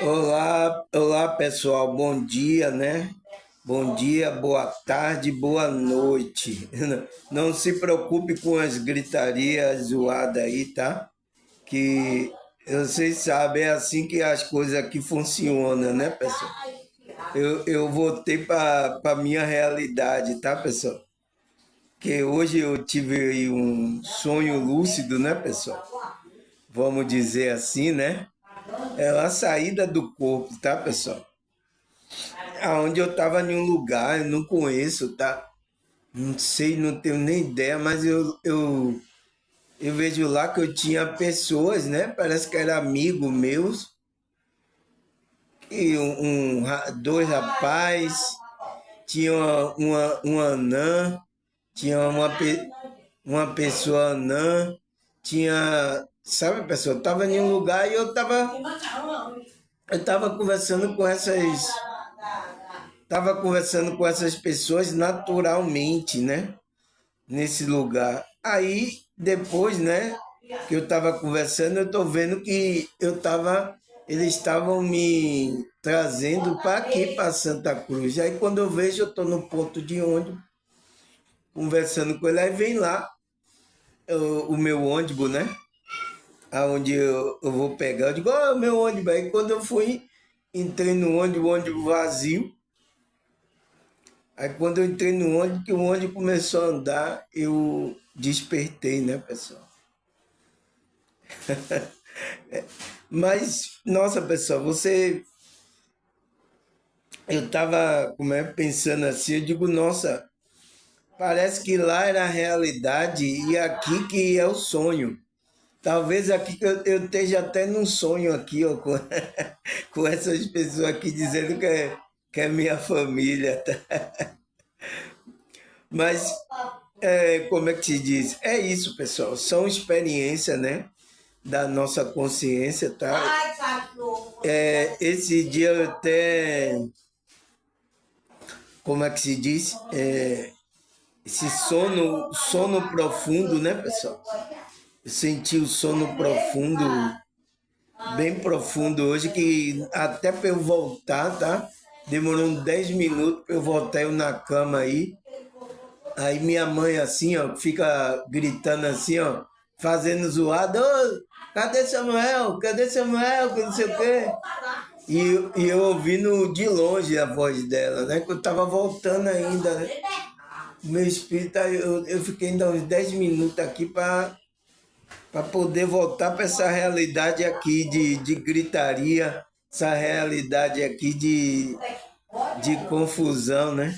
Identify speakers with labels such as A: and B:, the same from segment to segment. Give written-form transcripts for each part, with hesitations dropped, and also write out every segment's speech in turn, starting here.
A: Olá, olá pessoal, bom dia, né? Bom dia, boa tarde, boa noite. Não se preocupe com as gritarias zoadas aí, tá? Que vocês sabem, é assim que as coisas aqui funcionam, né, pessoal? Eu voltei para minha realidade, tá, pessoal? Que hoje eu tive aí um sonho lúcido, né, pessoal? Vamos dizer assim, né? É a saída do corpo, tá, pessoal? Aonde eu tava em um lugar, eu não conheço, tá? Não sei, não tenho nem ideia, mas eu vejo lá que eu tinha pessoas, né? Parece que eram amigos meus, e dois rapazes, tinha uma anã, tinha uma pessoa anã, tinha, sabe, pessoa, eu tava em um lugar e eu tava conversando com essas pessoas naturalmente, né? Nesse lugar. Aí, depois, né, que eu estava conversando, eu estou vendo que eles estavam me trazendo para aqui, para Santa Cruz. Aí, quando eu vejo, eu estou no ponto de ônibus, conversando com ele, aí vem lá o meu ônibus, né? Aonde eu vou pegar, eu digo, ó, meu ônibus. Aí, quando eu fui, entrei no ônibus, o ônibus vazio. Aí quando eu entrei no ônibus, que o ônibus começou a andar, eu despertei, né, pessoal? Mas, nossa, pessoal, eu tava, pensando assim, eu digo, nossa, parece que lá era a realidade e aqui que é o sonho. Talvez aqui que eu esteja até num sonho aqui, ó, com, com essas pessoas aqui dizendo que é minha família, tá? Mas, como é que se diz? É isso, pessoal, são experiências, né? Da nossa consciência, tá? Esse dia eu até, como é que se diz? Esse sono profundo, né, pessoal? Eu senti o sono profundo, bem profundo hoje, que até para eu voltar, tá? Demorou uns 10 minutos para eu voltar eu na cama aí. Aí minha mãe assim, ó, fica gritando assim, ó, fazendo zoada, ô, cadê Samuel? Cadê Samuel? Que não sei o quê. E eu ouvindo de longe a voz dela, né? Que eu tava voltando ainda, né? Meu espírito, eu fiquei ainda uns 10 minutos aqui para poder voltar para essa realidade aqui de gritaria, essa realidade aqui de confusão, né?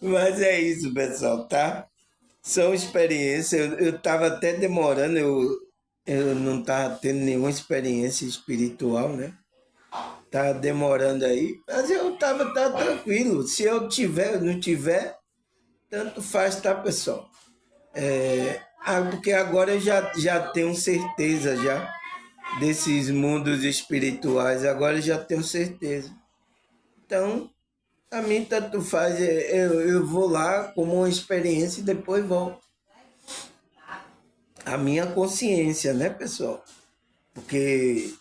A: Mas é isso, pessoal, tá? São experiências. Eu tava até demorando, eu não tava tendo nenhuma experiência espiritual, né? Tá demorando aí, mas eu tá tranquilo. Se eu tiver, não tiver, tanto faz, tá, pessoal? Porque agora eu já tenho certeza já desses mundos espirituais, agora eu já tenho certeza. Então, a mim tanto faz, eu vou lá como uma experiência e depois volto. A minha consciência, né, pessoal? Porque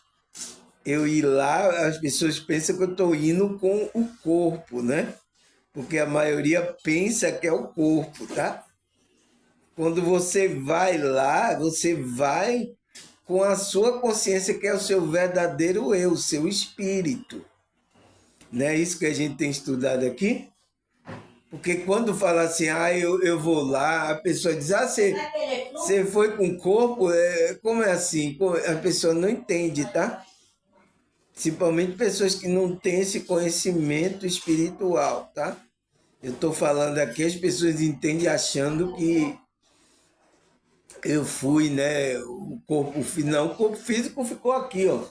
A: eu ir lá, as pessoas pensam que eu estou indo com o corpo, né? Porque a maioria pensa que é o corpo, tá? Quando você vai lá, você vai com a sua consciência, que é o seu verdadeiro eu, o seu espírito. Não é isso que a gente tem estudado aqui? Porque quando fala assim, eu vou lá, a pessoa diz, você foi com o corpo? Como é assim? A pessoa não entende, tá? Principalmente pessoas que não têm esse conhecimento espiritual, tá? Eu estou falando aqui, as pessoas entendem achando que eu fui, né? Não, o corpo físico ficou aqui, ó,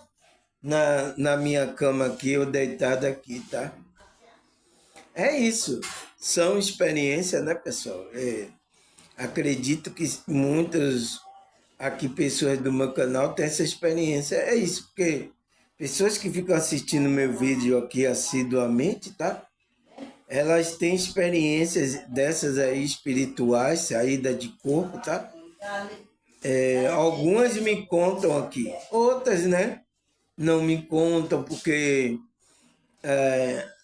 A: na minha cama aqui, eu deitado aqui, tá? É isso. São experiências, né, pessoal? Acredito que muitas aqui pessoas do meu canal têm essa experiência. É isso, porque pessoas que ficam assistindo meu vídeo aqui assiduamente, tá? Elas têm experiências dessas aí espirituais, saída de corpo, tá? Algumas me contam aqui, outras, né, não me contam porque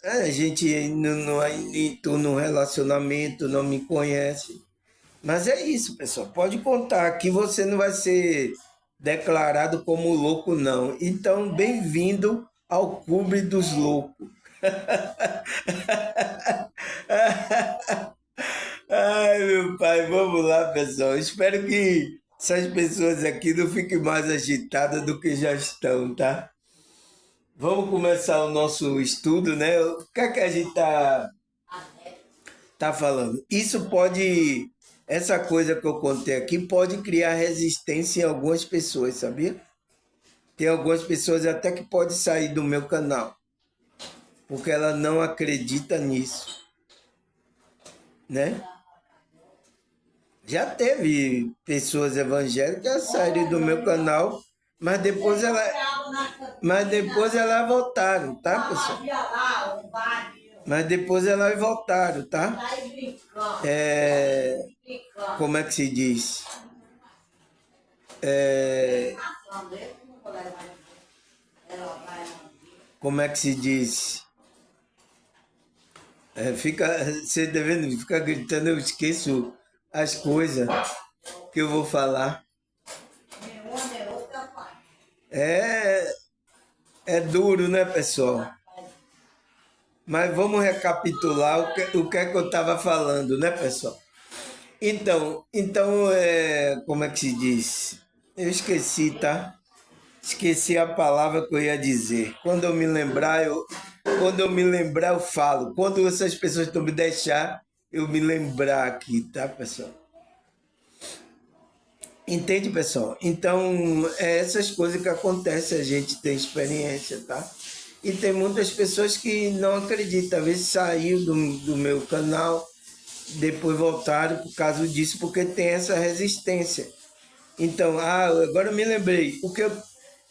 A: a gente não estou no relacionamento, não me conhece. Mas é isso, pessoal. Pode contar que você não vai ser declarado como louco, não. Então, bem-vindo ao Clube dos Loucos. Ai, meu pai, vamos lá, pessoal. Espero que essas pessoas aqui não fiquem mais agitadas do que já estão, tá? Vamos começar o nosso estudo, né? O que é que a gente tá falando? Essa coisa que eu contei aqui pode criar resistência em algumas pessoas, sabia? Tem algumas pessoas até que pode sair do meu canal, porque ela não acredita nisso, né? Já teve pessoas evangélicas saírem do meu canal, mas depois elas voltaram, tá, pessoal? Mas depois elas voltaram, tá? Como é que se diz? Como é que se diz? Você devendo ficar gritando, eu esqueço as coisas que eu vou falar. É, é duro, né, pessoal? Mas vamos recapitular o que é que eu estava falando, né, pessoal? Então, como é que se diz? Eu esqueci, tá? Esqueci a palavra que eu ia dizer. Quando eu me lembrar, eu falo. Quando essas pessoas estão me deixar, eu me lembrar aqui, tá, pessoal? Entende, pessoal? Então, é essas coisas que acontecem, a gente tem experiência, tá? E tem muitas pessoas que não acreditam, às vezes saiu do meu canal, depois voltaram por causa disso, porque tem essa resistência. Então, agora eu me lembrei,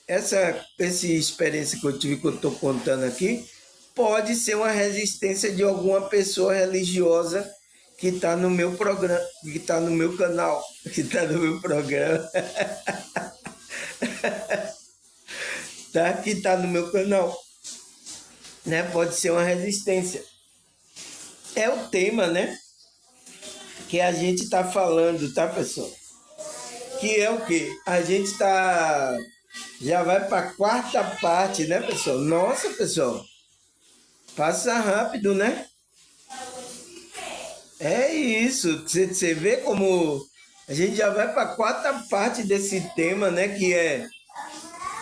A: essa experiência que eu tive, que eu estou contando aqui, pode ser uma resistência de alguma pessoa religiosa que está no meu programa, que está no meu canal, que está no meu programa, tá? Que está no meu canal, né? Pode ser uma resistência. É o tema, né? Que a gente está falando, tá, pessoal? Que é o quê? A gente está já vai para a quarta parte, né, pessoal? Nossa, pessoal, passa rápido, né? É isso. Você vê como a gente já vai para a quarta parte desse tema, né? Que é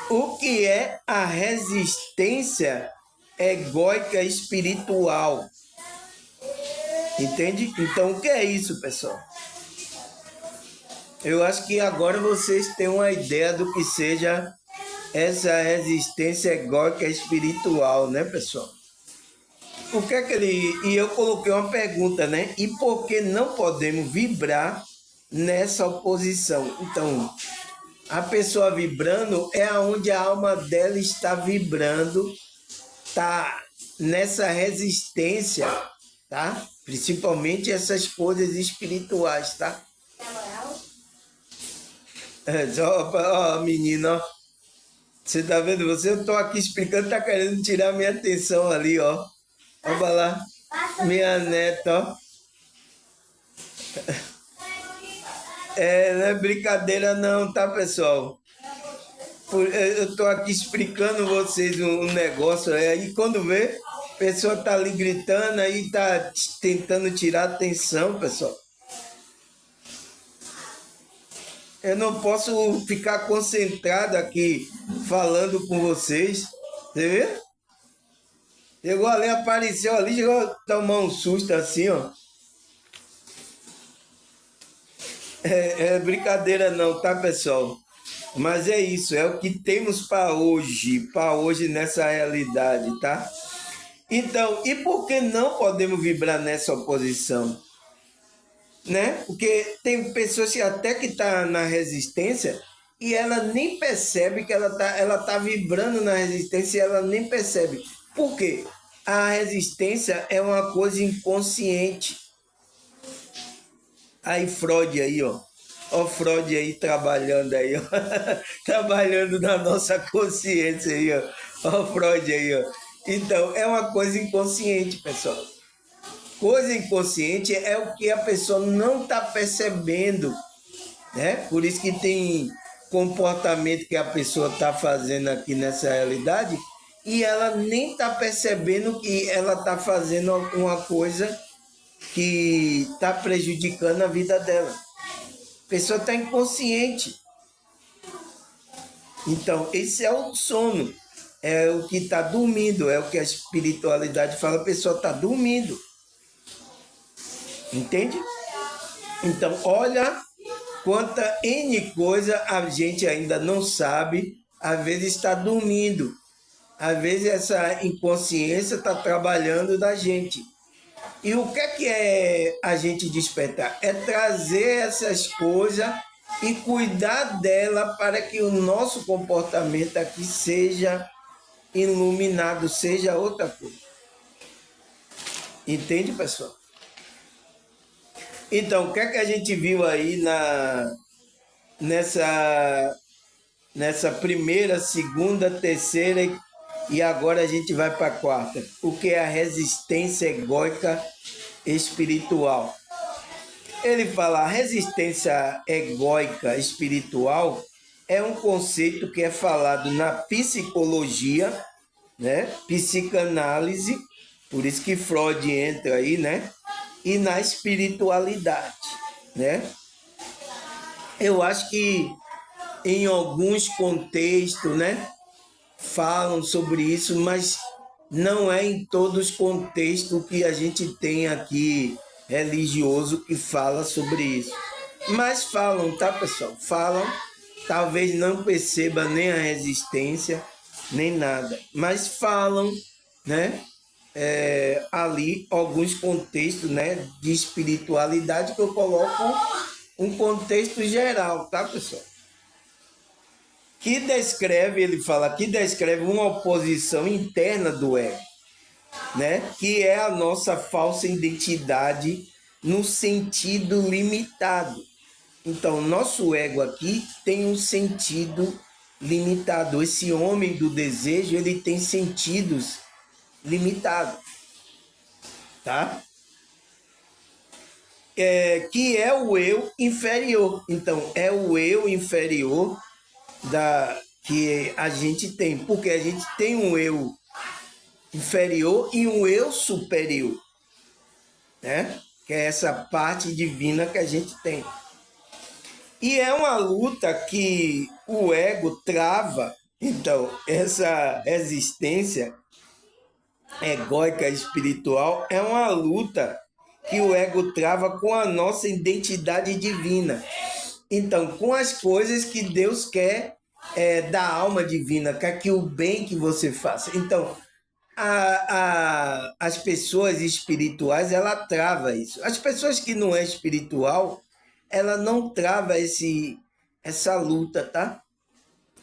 A: o que é a resistência egóica espiritual. Entende? Então, o que é isso, pessoal? Eu acho que agora vocês têm uma ideia do que seja essa resistência egóica espiritual, né, pessoal? O que é que ele. E eu coloquei uma pergunta, né? E por que não podemos vibrar nessa oposição? Então, a pessoa vibrando é aonde a alma dela está vibrando, tá nessa resistência, tá? Principalmente essas coisas espirituais, tá? Ó, menina, ó. Você tá vendo? Eu tô aqui explicando, tá querendo tirar minha atenção ali, ó. Olha lá, minha neta, ó. Não é brincadeira não, tá, pessoal? Eu tô aqui explicando vocês um negócio, aí quando vê, a pessoa tá ali gritando, aí tá tentando tirar a atenção, pessoal. Eu não posso ficar concentrado aqui falando com vocês, você vê? Chegou ali, apareceu ali, chegou a tomar um susto assim, ó. É brincadeira não, tá, pessoal? Mas é isso, é o que temos para hoje nessa realidade, tá? Então, e por que não podemos vibrar nessa oposição? Né? Porque tem pessoas que até que tá na resistência e ela nem percebe que ela tá vibrando na resistência e ela nem percebe. Por quê? A resistência é uma coisa inconsciente. Aí Freud aí, ó. Ó Freud aí trabalhando aí, ó. Trabalhando na nossa consciência aí, ó. Ó Freud aí, ó. Então, é uma coisa inconsciente, pessoal. Coisa inconsciente é o que a pessoa não está percebendo, né? Por isso que tem comportamento que a pessoa está fazendo aqui nessa realidade e ela nem está percebendo que ela está fazendo uma coisa que está prejudicando a vida dela. A pessoa está inconsciente. Então, esse é o sono. É o que está dormindo, é o que a espiritualidade fala, a pessoa está dormindo. Entende? Então, olha quanta N coisa a gente ainda não sabe, às vezes está dormindo. Às vezes essa inconsciência está trabalhando da gente. E o que é a gente despertar? É trazer essas coisas e cuidar dela para que o nosso comportamento aqui seja iluminado, seja outra coisa. Entende, pessoal? Então, o que a gente viu aí nessa primeira, segunda, terceira e agora a gente vai para a quarta? O que é a resistência egóica espiritual? Ele fala, a resistência egóica espiritual é um conceito que é falado na psicologia, né? Psicanálise, por isso que Freud entra aí, né? E na espiritualidade, né? Eu acho que em alguns contextos, né, falam sobre isso, mas não é em todos os contextos que a gente tem aqui religioso que fala sobre isso. Mas falam, tá, pessoal? Falam, talvez não perceba nem a resistência, nem nada, mas falam, né? Ali alguns contextos, né, de espiritualidade que eu coloco um contexto geral, tá, pessoal? Que descreve, ele fala, que descreve uma oposição interna do ego, né? Que é a nossa falsa identidade no sentido limitado. Então, nosso ego aqui tem um sentido limitado. Esse homem do desejo, ele tem sentidos limitados, tá? Que é o eu inferior. Então, é o eu inferior que a gente tem, porque a gente tem um eu inferior e um eu superior, né? Que é essa parte divina que a gente tem. E é uma luta que o ego trava. Então, essa resistência egóica espiritual é uma luta que o ego trava com a nossa identidade divina. Então, com as coisas que Deus quer da alma divina, quer que o bem que você faça. Então, as pessoas espirituais, ela trava isso. As pessoas que não é espiritual, ela não trava essa luta, tá?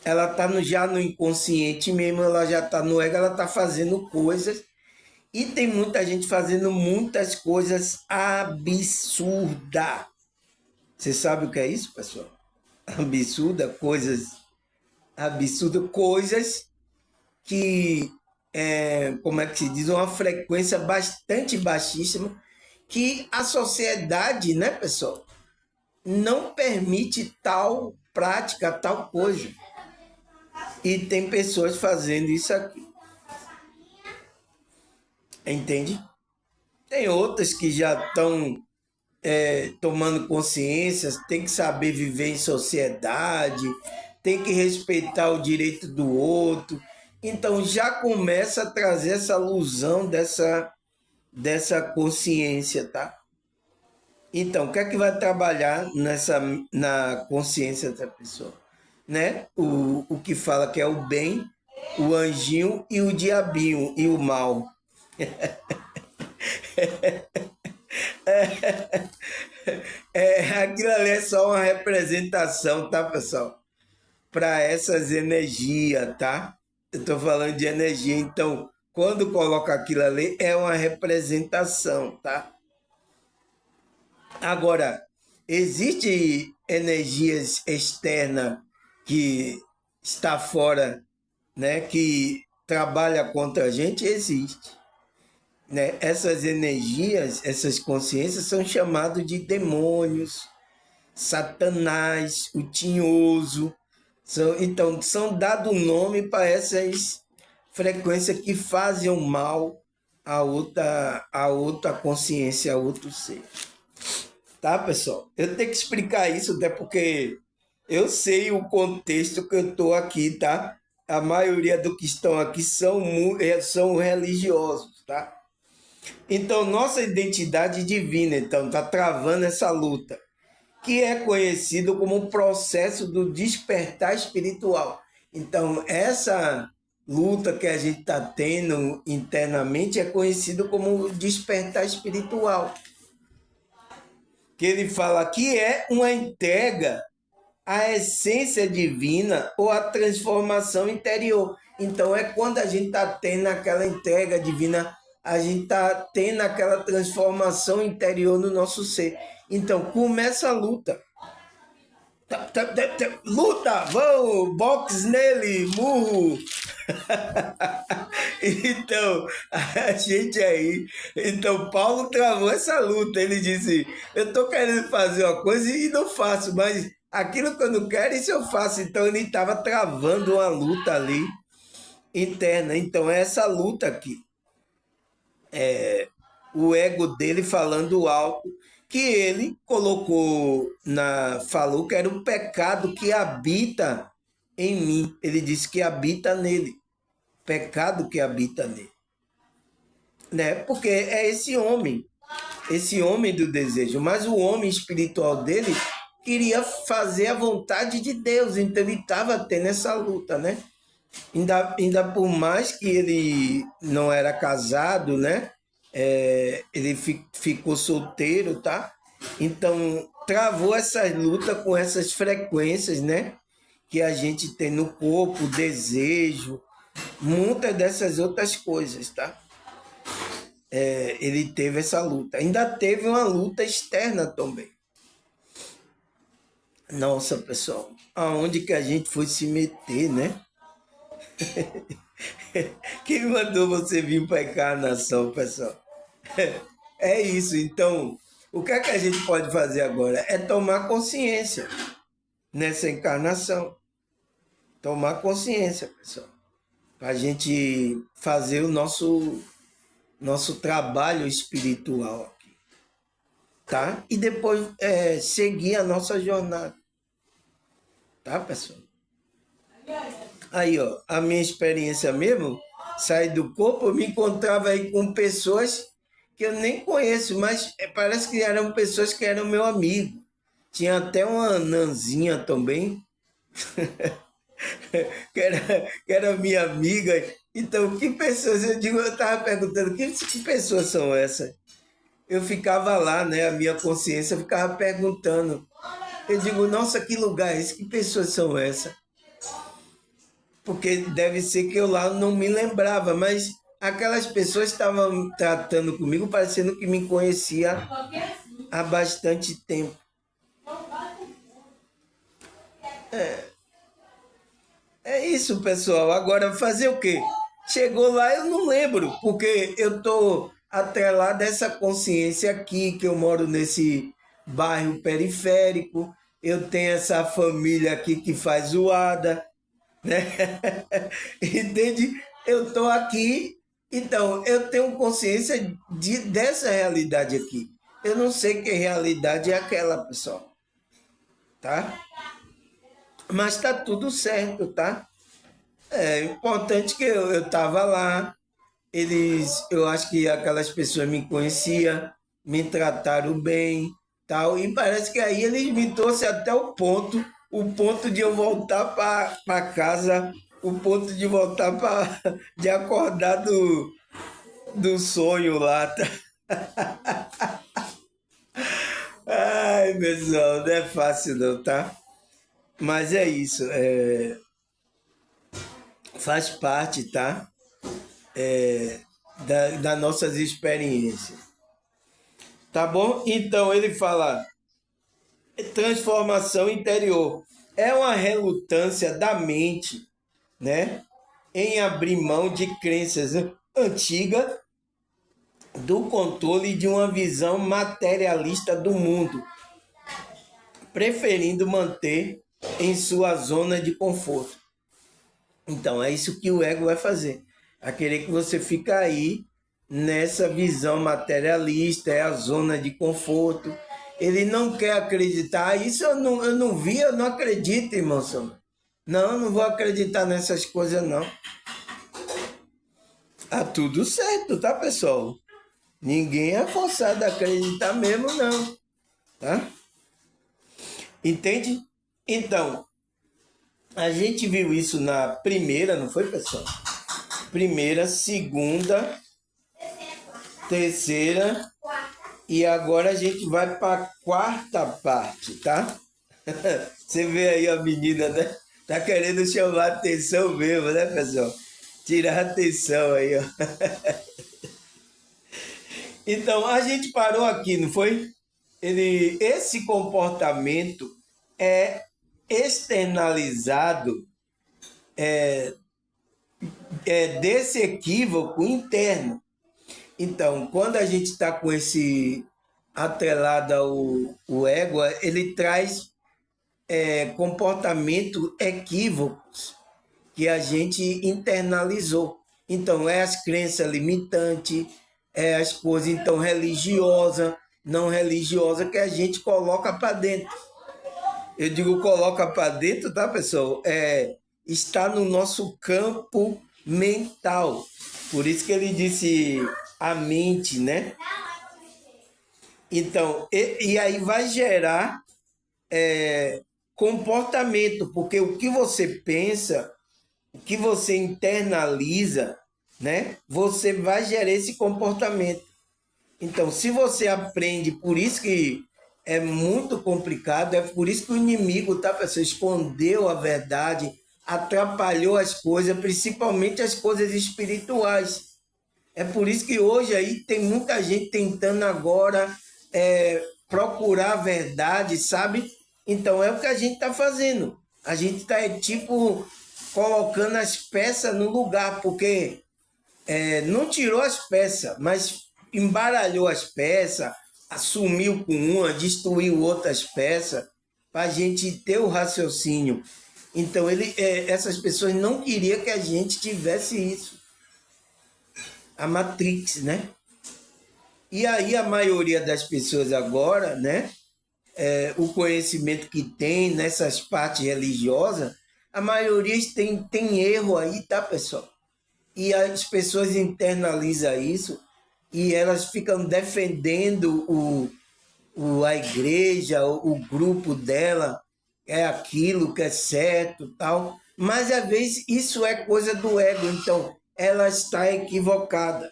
A: Ela tá já no inconsciente mesmo, ela já tá no ego, ela tá fazendo coisas. E tem muita gente fazendo muitas coisas absurdas. Você sabe o que é isso, pessoal? Absurda, coisas absurdas, coisas que, como é que se diz, uma frequência bastante baixíssima, que a sociedade, né, pessoal, não permite tal prática, tal coisa. E tem pessoas fazendo isso aqui. Entende? Tem outras que já estão tomando consciência, tem que saber viver em sociedade, tem que respeitar o direito do outro. Então já começa a trazer essa ilusão dessa consciência, tá? Então, o que é que vai trabalhar na consciência da pessoa? Né? O que fala que é o bem, o anjinho e o diabinho e o mal. Aquilo ali é só uma representação, tá, pessoal? Para essas energias, tá? Eu estou falando de energia, então, quando coloca aquilo ali, é uma representação, tá? Agora, existe energias externas que está fora, né, que trabalha contra a gente, existe, né? Essas energias, essas consciências são chamadas de demônios, Satanás, o tinhoso. Então, são dado nome para essas frequências que fazem o mal a outra consciência, a outro ser. Tá, pessoal? Eu tenho que explicar isso, até porque eu sei o contexto que eu estou aqui, tá? A maioria do que estão aqui são religiosos, tá? Então, nossa identidade divina, então, está travando essa luta, que é conhecido como o processo do despertar espiritual. Então, essa luta que a gente está tendo internamente é conhecido como despertar espiritual, que ele fala que é uma entrega à essência divina ou à transformação interior. Então, é quando a gente está tendo aquela entrega divina, a gente está tendo aquela transformação interior no nosso ser. Então, começa a luta. Luta, vamos, boxe nele, murro. Então, a gente aí. Então, Paulo travou essa luta. Ele disse: eu estou querendo fazer uma coisa e não faço, mas aquilo que eu não quero, isso eu faço. Então, ele estava travando uma luta ali interna. Então, é essa luta aqui. O ego dele falando alto, que ele falou que era o pecado que habita em mim. Ele disse que habita nele. Pecado que habita nele. Né? Porque é esse homem do desejo. Mas o homem espiritual dele queria fazer a vontade de Deus. Então ele estava tendo essa luta, né? Ainda por mais que ele não era casado, né? Ele ficou solteiro, tá? Então, travou essas lutas com essas frequências, né? Que a gente tem no corpo, desejo, muitas dessas outras coisas, tá? Ele teve essa luta. Ainda teve uma luta externa também. Nossa, pessoal, aonde que a gente foi se meter, né? Quem mandou você vir para a encarnação, pessoal? É isso. Então, o que é que a gente pode fazer agora? É tomar consciência nessa encarnação. Tomar consciência, pessoal. Para a gente fazer o nosso trabalho espiritual aqui. Tá? E depois seguir a nossa jornada. Tá, pessoal? Aí, ó, a minha experiência mesmo, sair do corpo, eu me encontrava aí com pessoas que eu nem conheço, mas parece que eram pessoas que eram meu amigo. Tinha até uma nanzinha também, que era minha amiga. Então, que pessoas, eu estava perguntando, que pessoas são essas? Eu ficava lá, né, a minha consciência ficava perguntando. Eu digo, nossa, que lugar é esse? Que pessoas são essas? Porque deve ser que eu lá não me lembrava, mas aquelas pessoas estavam tratando comigo parecendo que me conhecia há bastante tempo. É isso, pessoal. Agora, fazer o quê? Chegou lá, eu não lembro, porque eu estou atrelado a essa consciência aqui, que eu moro nesse bairro periférico, eu tenho essa família aqui que faz zoada, né? Entende? Eu estou aqui, então eu tenho consciência dessa realidade aqui. Eu não sei que realidade é aquela, pessoal, tá? Mas tá tudo certo, tá? É importante que eu tava lá, eu acho que aquelas pessoas me conheciam, me trataram bem, tal, e parece que aí eles me trouxeram até o ponto de eu voltar para casa, o ponto de voltar para de acordar do sonho lá, tá? Ai, pessoal, não é fácil não, tá? Mas é isso, faz parte, tá? Das nossas experiências. Tá bom? Então ele fala transformação interior. É uma relutância da mente, né, em abrir mão de crenças antigas do controle de uma visão materialista do mundo, preferindo manter em sua zona de conforto. Então, é isso que o ego vai fazer. Vai querer que você fique aí nessa visão materialista, é a zona de conforto. Ele não quer acreditar. Isso eu não vi, eu não acredito, irmão Samuel. Não, não vou acreditar nessas coisas, não. Tá tudo certo, tá, pessoal? Ninguém é forçado a acreditar mesmo, não. Tá? Entende? Então, a gente viu isso na primeira, não foi, pessoal? Primeira, segunda, terceira e agora a gente vai para a quarta parte, tá? Você vê aí a menina, né? Tá querendo chamar a atenção mesmo, né, pessoal? Tirar a atenção aí, ó. Então, a gente parou aqui, não foi? Esse comportamento é externalizado desse equívoco interno. Então, quando a gente está com esse atrelado ao ego, ele traz comportamento equívocos que a gente internalizou. Então, é as crenças limitantes, é as coisas então religiosas, não religiosas que a gente coloca para dentro. Eu digo coloca para dentro, tá, pessoal? Está no nosso campo mental. Por isso que ele disse a mente, né? Então, e aí vai gerar comportamento, porque o que você pensa, o que você internaliza, né? Você vai gerar esse comportamento. Então, se você aprende, por isso que é muito complicado, é por isso que o inimigo, tá, pessoal, escondeu a verdade, atrapalhou as coisas, principalmente as coisas espirituais. É por isso que hoje aí tem muita gente tentando agora procurar a verdade, sabe? Então é o que a gente está fazendo. A gente está tipo colocando as peças no lugar, porque não tirou as peças, mas embaralhou as peças, assumiu com uma, destruiu outras peças, para a gente ter o raciocínio. Então essas pessoas não queriam que a gente tivesse isso. A Matrix, né? E aí a maioria das pessoas agora, né? O conhecimento que tem nessas partes religiosas, a maioria tem erro aí, tá, pessoal? E as pessoas internalizam isso e elas ficam defendendo a igreja, o grupo dela, é aquilo que é certo, tal. Mas às vezes isso é coisa do ego, então ela está equivocada,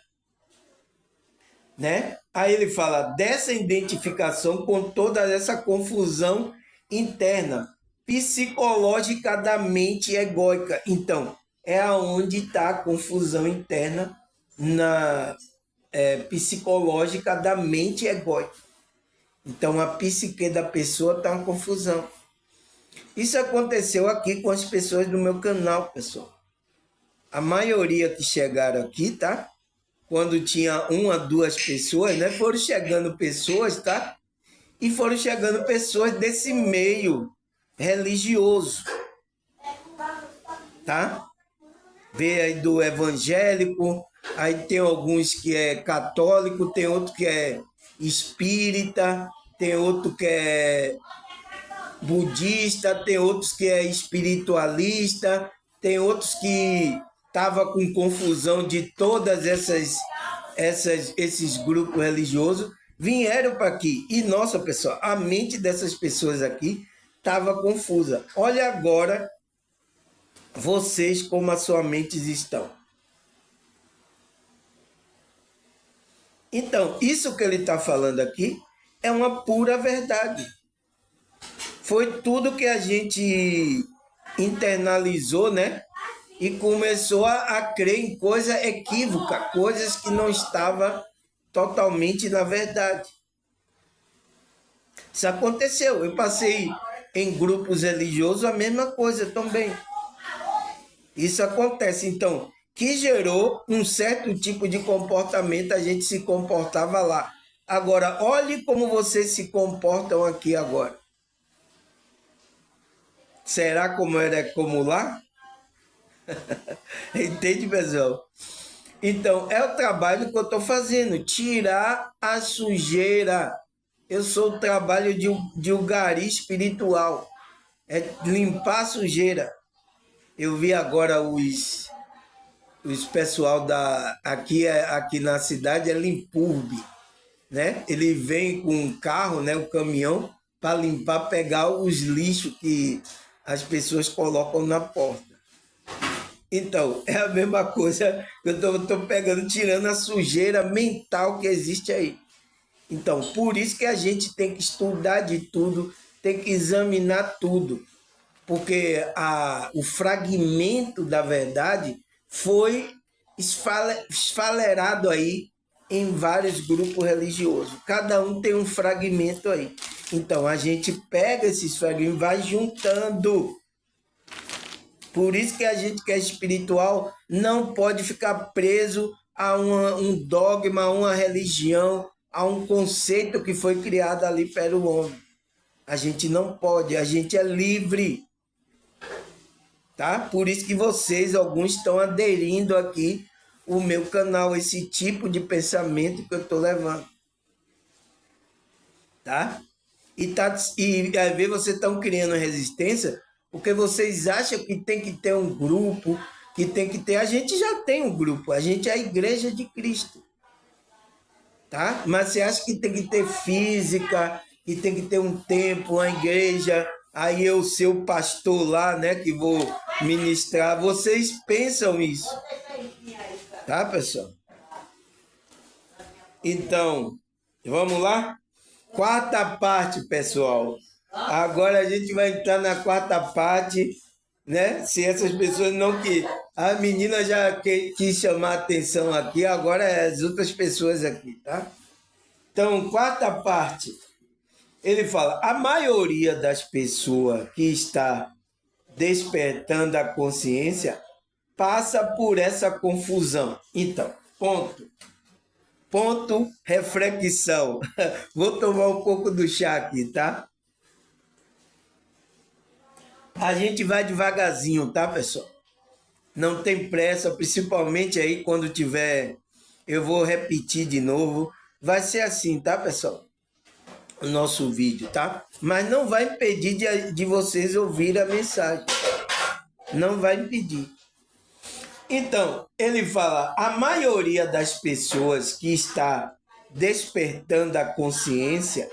A: né? Aí ele fala dessa identificação com toda essa confusão interna, psicológica da mente egóica. Então, é aonde está a confusão interna na psicológica da mente egóica. Então, a psique da pessoa está uma confusão. Isso aconteceu aqui com as pessoas do meu canal, pessoal. A maioria que chegaram aqui, tá? Quando tinha uma, duas pessoas, né? Foram chegando pessoas, tá? E foram chegando pessoas desse meio religioso, tá? Vê aí do evangélico, aí tem alguns que é católico, tem outro que é espírita, tem outro que é budista, tem outros que é espiritualista, tem outros que tava com confusão de todas esses grupos religiosos, vieram para aqui. E, nossa, pessoal, a mente dessas pessoas aqui estava confusa. Olha agora vocês como as suas mentes estão. Então, isso que ele está falando aqui é uma pura verdade. Foi tudo que a gente internalizou, né? E começou a crer em coisa equívoca, coisas que não estavam totalmente na verdade. Isso aconteceu. Eu passei em grupos religiosos a mesma coisa também. Isso acontece. Então, que gerou um certo tipo de comportamento, a gente se comportava lá. Agora, olhe como vocês se comportam aqui agora. Será como era como lá? Entende, pessoal? Então, é o trabalho que eu estou fazendo, tirar a sujeira. Eu sou o trabalho de um gari espiritual, é limpar a sujeira. Eu vi agora os pessoal aqui na cidade é Limpurbe, né? Ele vem com um carro, né, um caminhão, para limpar, pegar os lixos que as pessoas colocam na porta. Então, é a mesma coisa que eu estou pegando, tirando a sujeira mental que existe aí. Então, por isso que a gente tem que estudar de tudo, tem que examinar tudo, porque o fragmento da verdade foi esfalerado aí em vários grupos religiosos. Cada um tem um fragmento aí. Então, a gente pega esses fragmentos e vai juntando. Por isso que a gente que é espiritual não pode ficar preso a um dogma, a uma religião, a um conceito que foi criado ali pelo homem. A gente não pode, a gente é livre, tá? Por isso que vocês, alguns estão aderindo aqui o meu canal, esse tipo de pensamento que eu estou levando, tá? E às vezes vocês estão criando resistência porque vocês acham que tem que ter um grupo, que tem que ter. A gente já tem um grupo, a gente é a Igreja de Cristo, tá? Mas você acha que tem que ter física, que tem que ter um templo, uma igreja, aí eu ser o pastor lá, né, que vou ministrar. Vocês pensam isso, tá, pessoal? Então, vamos lá? Quarta parte, pessoal. Agora a gente vai entrar na quarta parte, né? Se essas pessoas não que a menina já quis chamar a atenção aqui, agora é as outras pessoas aqui, tá? Então, quarta parte, ele fala: a maioria das pessoas que está despertando a consciência passa por essa confusão. Então, ponto, reflexão. Vou tomar um pouco do chá aqui, tá? A gente vai devagarzinho, tá, pessoal? Não tem pressa, principalmente aí quando tiver. Eu vou repetir de novo. Vai ser assim, tá, pessoal? O nosso vídeo, tá? Mas não vai impedir de vocês ouvir a mensagem. Não vai impedir. Então, ele fala: a maioria das pessoas que está despertando a consciência,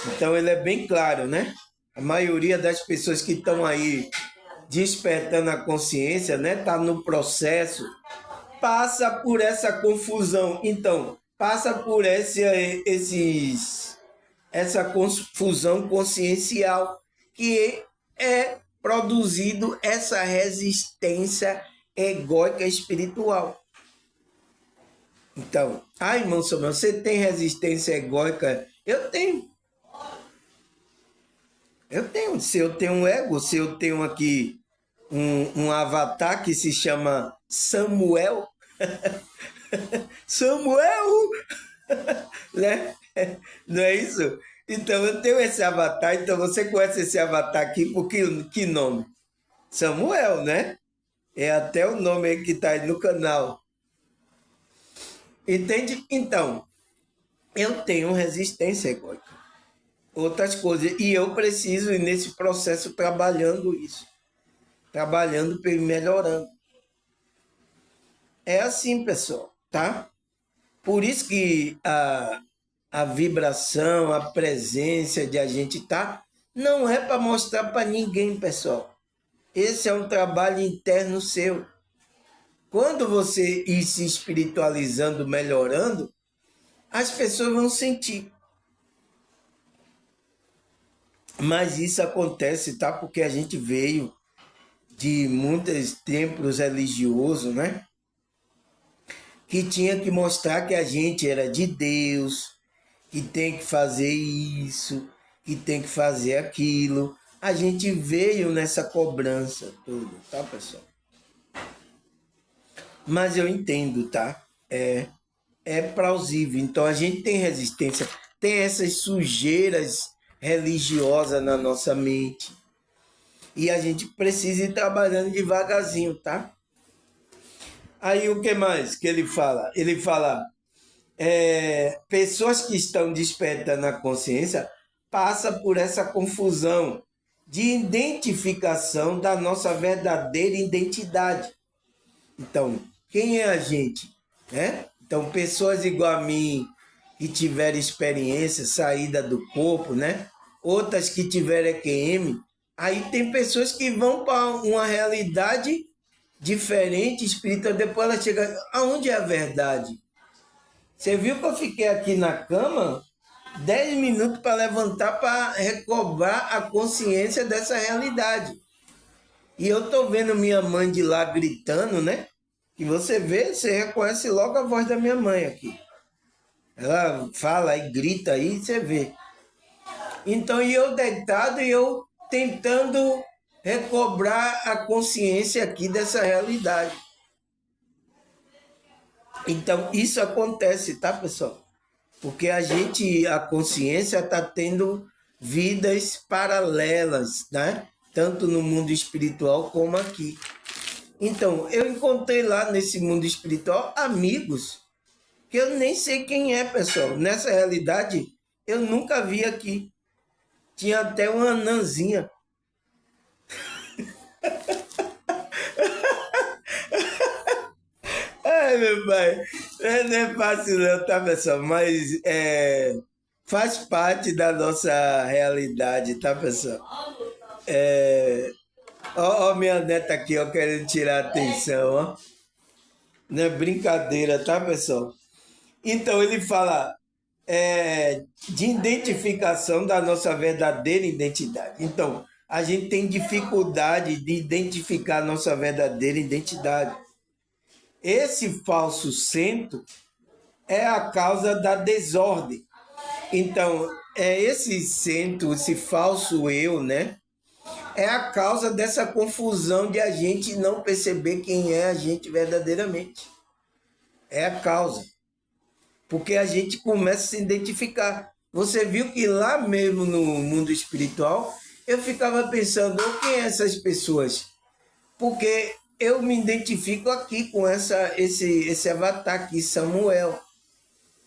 A: então ele é bem claro, né? A maioria das pessoas que estão aí despertando a consciência, né? Tá no processo, passa por essa confusão. Então, passa por essa confusão consciencial que é produzido essa resistência egóica espiritual. Então, irmão Samuel, você tem resistência egóica? Eu tenho. Eu tenho. Se eu tenho um ego, se eu tenho aqui um avatar que se chama Samuel, Samuel, né? Não é isso? Então eu tenho esse avatar, então você conhece esse avatar aqui por que nome? Samuel, né? É até o nome aí que está aí no canal. Entende? Então, eu tenho resistência egóica. Outras coisas. E eu preciso ir nesse processo trabalhando isso. Trabalhando e melhorando. É assim, pessoal, tá? Por isso que a vibração, a presença de a gente tá, não é para mostrar para ninguém, pessoal. Esse é um trabalho interno seu. Quando você ir se espiritualizando, melhorando, as pessoas vão sentir. Mas isso acontece, tá? Porque a gente veio de muitos templos religiosos, né? Que tinha que mostrar que a gente era de Deus, que tem que fazer isso, que tem que fazer aquilo. A gente veio nessa cobrança toda, tá, pessoal? Mas eu entendo, tá? É plausível. Então a gente tem resistência, tem essas sujeiras religiosas na nossa mente. E a gente precisa ir trabalhando devagarzinho, tá? Aí o que mais que ele fala? Ele fala, pessoas que estão despertas na consciência passam por essa confusão de identificação da nossa verdadeira identidade. Então, quem é a gente? Né? Então, pessoas igual a mim, que tiveram experiência, saída do corpo, né? Outras que tiveram EQM, aí tem pessoas que vão para uma realidade diferente, espírita, depois ela chega, aonde é a verdade? Você viu que eu fiquei aqui na cama 10 minutos para levantar, para recobrar a consciência dessa realidade. E eu tô vendo minha mãe de lá gritando, né? Que você vê, você reconhece logo a voz da minha mãe aqui. Ela fala e grita aí, você vê. Então, e eu deitado e eu tentando recobrar a consciência aqui dessa realidade. Então, isso acontece, tá, pessoal? Porque a consciência está tendo vidas paralelas, né? Tanto no mundo espiritual como aqui. Então, eu encontrei lá nesse mundo espiritual amigos que eu nem sei quem é, pessoal. Nessa realidade, eu nunca vi aqui. Tinha até uma anãzinha. Ai, meu pai, não é fácil não, tá, pessoal? Mas faz parte da nossa realidade, tá, pessoal? Ó, minha neta aqui, ó, querendo tirar a atenção, ó. Não é brincadeira, tá, pessoal? Então, ele fala de identificação da nossa verdadeira identidade. Então, a gente tem dificuldade de identificar a nossa verdadeira identidade. Esse falso centro é a causa da desordem. Então, esse centro, esse falso eu, né? É a causa dessa confusão de a gente não perceber quem é a gente verdadeiramente. É a causa. Porque a gente começa a se identificar. Você viu que lá mesmo no mundo espiritual, eu ficava pensando, quem é essas pessoas? Porque eu me identifico aqui com esse avatar aqui, Samuel.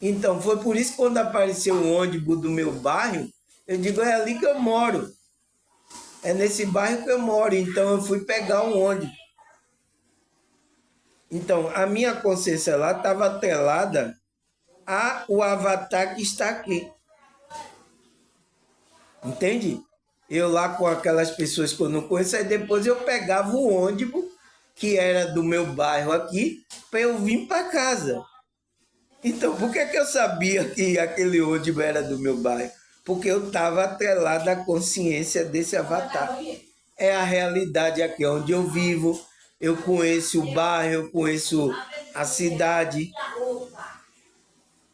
A: Então, foi por isso que quando apareceu o ônibus do meu bairro, eu digo, é ali que eu moro. É nesse bairro que eu moro. Então, eu fui pegar um ônibus. Então, a minha consciência lá estava atrelada ao avatar que está aqui. Entende? Eu lá com aquelas pessoas que eu não conheço, aí depois eu pegava o ônibus, que era do meu bairro aqui, para eu vir para casa. Então, por que eu sabia que aquele ônibus era do meu bairro? Porque eu estava atrelado à consciência desse avatar. É a realidade aqui onde eu vivo, eu conheço o bairro, eu conheço a cidade.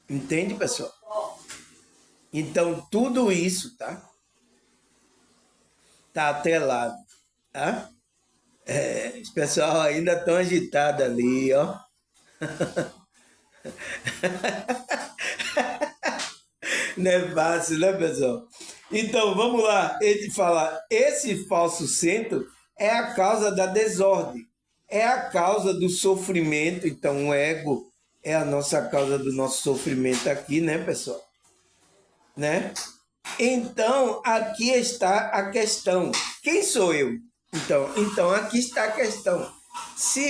A: Entende, pessoal? Então, tudo isso, tá? Tá atrelado, tá? Os pessoal ainda estão agitado ali, ó. Não é fácil, né, pessoal? Então, vamos lá. Ele fala, esse falso centro é a causa da desordem, é a causa do sofrimento. Então, o ego é a nossa causa do nosso sofrimento aqui, né, pessoal? Né? Então, aqui está a questão. Quem sou eu? Então aqui está a questão. Se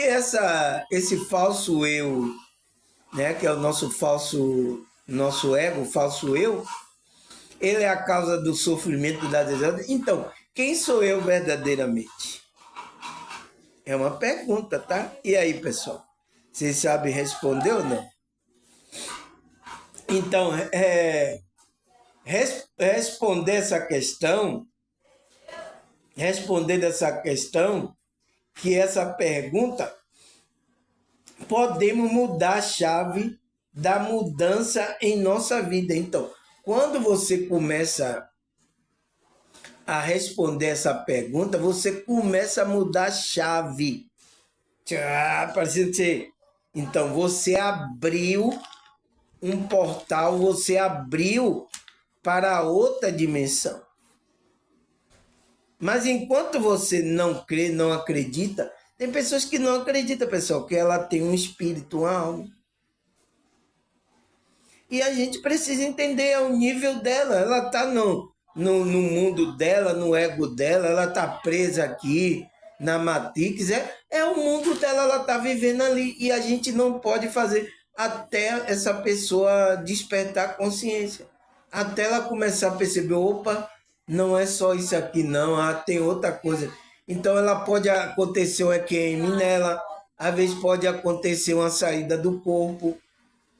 A: esse falso eu, né, que é o nosso ego, o falso eu, ele é a causa do sofrimento da desordem. Então, quem sou eu verdadeiramente? É uma pergunta, tá? E aí, pessoal? Vocês sabem responder ou não? Então, responder essa questão, que essa pergunta, podemos mudar a chave da mudança em nossa vida. Então, quando você começa a responder essa pergunta, você começa a mudar a chave. Parecendo ser. Então, você abriu um portal, você abriu para outra dimensão. Mas enquanto você não crê, não acredita, tem pessoas que não acreditam, pessoal, que ela tem um espírito, uma alma. E a gente precisa entender o nível dela. Ela está no mundo dela, no ego dela, ela está presa aqui na Matrix. É o mundo dela, ela está vivendo ali. E a gente não pode fazer até essa pessoa despertar consciência. Até ela começar a perceber, opa, não é só isso aqui não, tem outra coisa. Então ela pode acontecer um EQM nela, às vezes pode acontecer uma saída do corpo,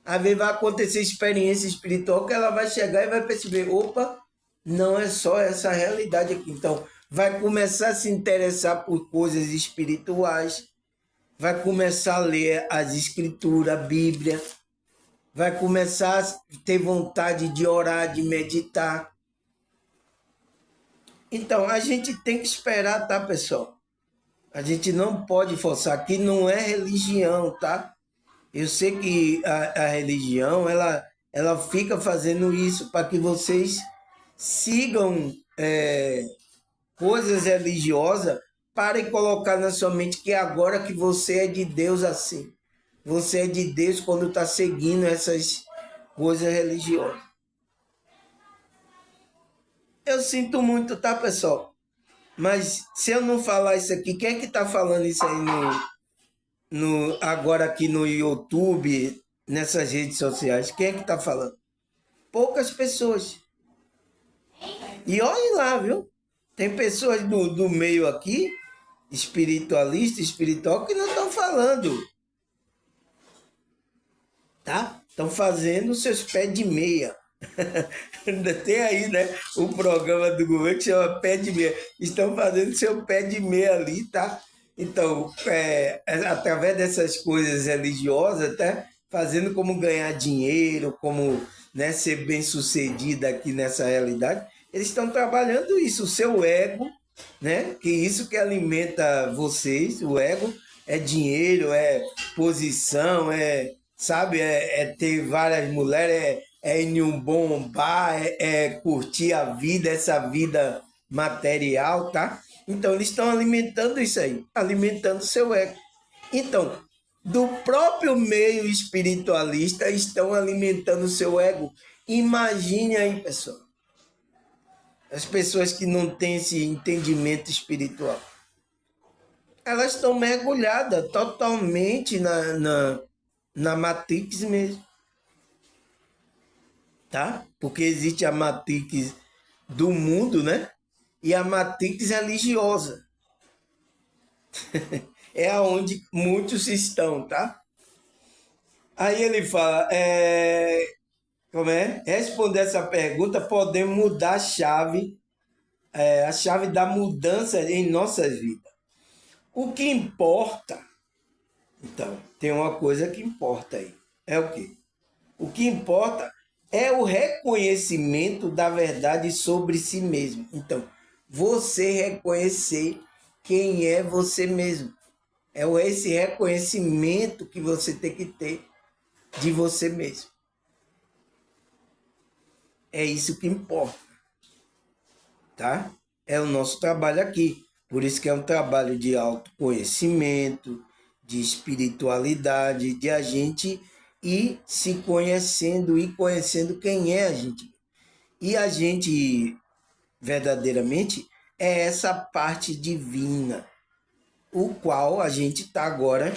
A: às vezes vai acontecer experiência espiritual que ela vai chegar e vai perceber, opa, não é só essa realidade aqui. Então, vai começar a se interessar por coisas espirituais, vai começar a ler as escrituras, a Bíblia, vai começar a ter vontade de orar, de meditar. Então, a gente tem que esperar, tá, pessoal? A gente não pode forçar. Aqui não é religião, tá? Eu sei que a religião, ela fica fazendo isso para que vocês sigam coisas religiosas para colocar na sua mente que agora que você é de Deus assim. Você é de Deus quando está seguindo essas coisas religiosas. Eu sinto muito, tá, pessoal? Mas se eu não falar isso aqui, quem é que está falando isso aí agora aqui no YouTube, nessas redes sociais? Quem é que está falando? Poucas pessoas. E olhe lá, viu? Tem pessoas do meio aqui, espiritualista, espiritual, que não estão falando. Tá? Estão fazendo seus pés de meia. Ainda tem aí, né? O programa do governo que chama pé de meia. Estão fazendo seu pé de meia ali, tá? Então, através dessas coisas religiosas, tá? Fazendo como ganhar dinheiro, como, né, ser bem sucedida aqui nessa realidade. Eles estão trabalhando isso, o seu ego, né? Que isso que alimenta vocês, o ego é dinheiro, é posição, sabe, ter várias mulheres, é ir em um bom bar, curtir a vida, essa vida material, tá? Então eles estão alimentando isso aí, alimentando o seu ego. Então, do próprio meio espiritualista estão alimentando o seu ego. Imagine aí, pessoal, as pessoas que não têm esse entendimento espiritual. Elas estão mergulhadas totalmente na Matrix mesmo, tá? Porque existe a Matrix do mundo, né? E a Matrix religiosa. É aonde muitos estão, tá? Aí ele fala, como é? Responder essa pergunta, podemos mudar a chave da mudança em nossas vidas. O que importa, então, tem uma coisa que importa aí. É o quê? O que importa é o reconhecimento da verdade sobre si mesmo. Então, você reconhecer quem é você mesmo. É esse reconhecimento que você tem que ter de você mesmo. É isso que importa, tá? É o nosso trabalho aqui. Por isso que é um trabalho de autoconhecimento, de espiritualidade, de a gente ir se conhecendo e conhecendo quem é a gente. E a gente, verdadeiramente, é essa parte divina, o qual a gente está agora